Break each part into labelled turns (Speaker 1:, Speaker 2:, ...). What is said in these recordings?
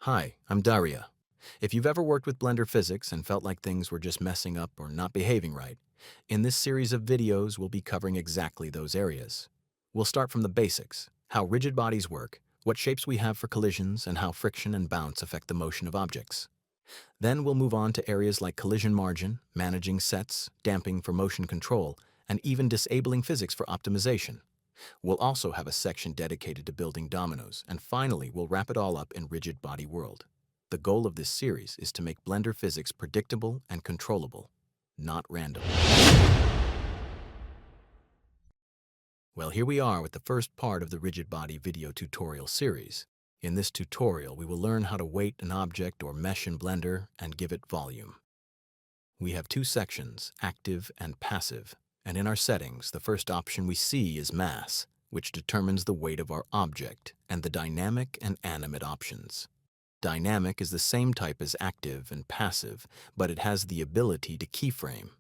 Speaker 1: Hi, I'm Daria. If you've ever worked with Blender physics and felt like things were just messing up or not behaving right, in this series of videos we'll be covering exactly those areas. We'll start from the basics, how rigid bodies work, what shapes we have for collisions, and how friction and bounce affect the motion of objects. Then we'll move on to areas like collision margin, managing sets, damping for motion control, and even disabling physics for optimization. We'll also have a section dedicated to building dominoes, and finally, we'll wrap it all up in rigid body world. The goal of this series is to make Blender physics predictable and controllable, not random. Well, here we are with the first part of the rigid body video tutorial series. In this tutorial, we will learn how to weight an object or mesh in Blender and give it volume. We have two sections, active and passive, and in our settings, the first option we see is mass, which determines the weight of our object, and the dynamic and animate options. Dynamic is the same type as active and passive, but it has the ability to keyframe.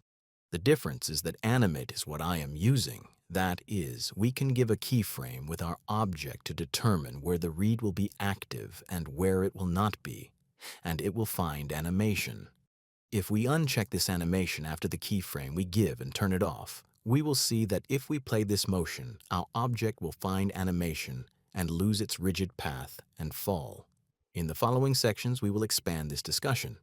Speaker 1: The difference is that animate is what I am using. That is, we can give a keyframe with our object to determine where the read will be active and where it will not be, and it will find animation. If we uncheck this animation after the keyframe we give and turn it off, we will see that if we play this motion, our object will find animation and lose its rigid path and fall. In the following sections, we will expand this discussion.